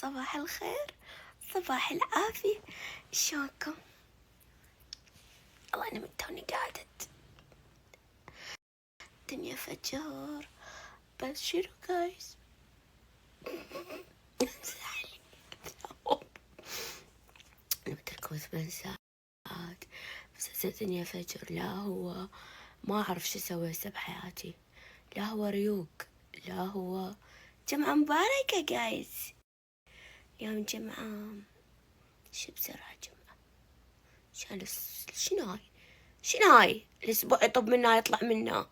صباح الخير، صباح العافية، شلونكم؟ والله أنا من توني قاعدة الدنيا فجر. بس شنو جايز؟ أنا بتركض 8 ساعات بس الدنيا فجر. لا هو ما أعرف شو أسوي هسه بحياتي، لا هو ريوق، لا هو جمعة مباركة جايز. يوم جمعة شو بسرعة جمعة؟ شنو هاي الأسبوع يطب منا يطلع منا.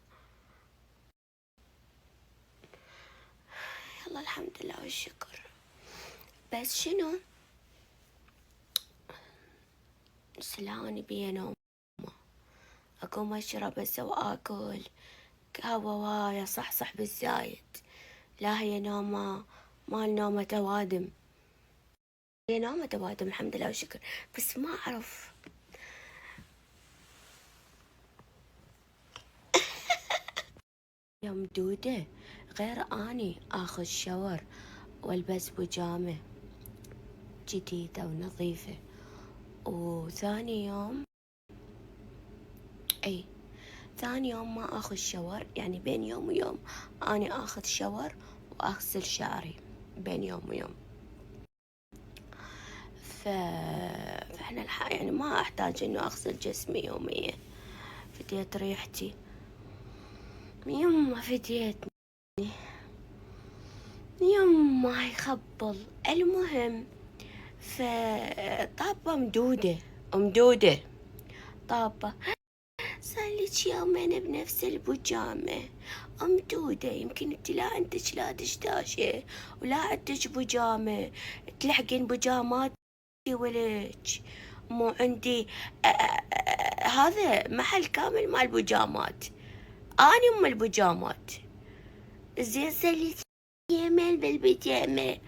يلا الحمد لله والشكر. بس شنو سلاني بيه نوم، أقوم أشرب هسه وآكل قهوة وايا صح بالزايد. لا هي نومة مال نومة توادم، هي نومة توادم الحمد لله والشكر. بس ما أعرف يوم دودة غير أني آخذ شاور والبس بيجامة جديدة ونظيفة، وثاني يوم ثاني يوم ما اخذ شاور، يعني بين يوم ويوم اني اخذ شاور واغسل شعري بين يوم ويوم. فاحنا يعني ما احتاج انه اغسل جسمي يوميا. فديت ريحتي يما، فديتني يما يخبل. المهم طابة مدودة طابة صار يومين بنفس البيجامة مدودة. يمكن انت لا عندك لا دشداشة ولا عندك بيجامة تلحقين بيجاماتي ولك. مو عندي هذا محل كامل مال بيجامات، اني ام البيجامات. زين صار يومين بالبيجامة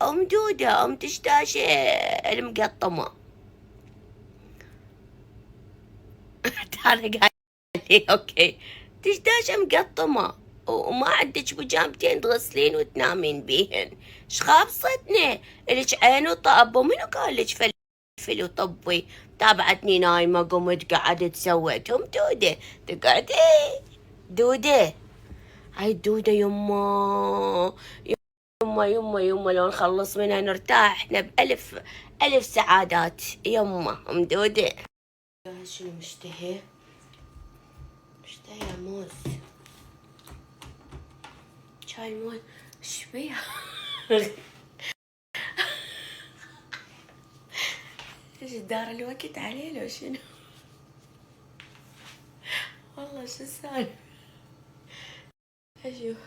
مدودة دشداشة المقطمة. انا قاعد لي اوكي دشداشة مقطمة وما عندك بيجامتين تغسلين وتنامين بيهن. شخابصتنا الك عين وطب، ومنو قال لك فلفل وطبي؟ تابعتني نايمة قمت قعدت سويتهم دودة تقعدي دودة. هاي الدودة يما لو نخلص منها نرتاح احنا بألف سعادات يما مدودة. شنو مشتهي موز، شاي موز. ايش بيها؟ ايش دار الوقت عليه لو شنو؟ والله شو السالفة؟ اشوف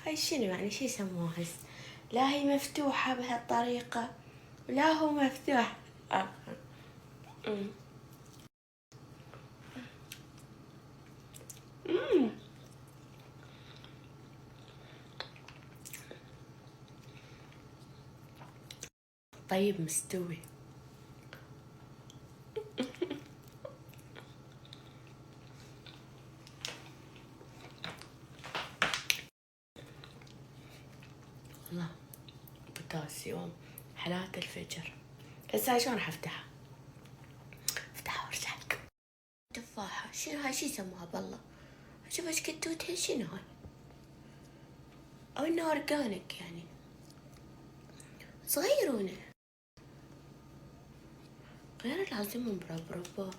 هاي شنو يعني، شو يسموها هسه؟ لا هي مفتوحة بهالطريقة ولا هو مفتوح. طيب مستوي. والله بوتاسيوم حالات الفجر. هسه شلون راح افتحها وارجع لكم. تفاحة شنو هاي، شو يسموها بالله؟ شوف ايش كتوتها، شنو هاي؟ او انه اورجانيك يعني صغيرونة غير لازم مربربة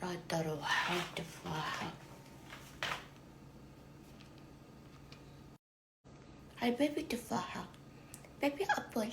رادة روحة تفاحة. هاي بيبي تفاحة، بيبي أبل.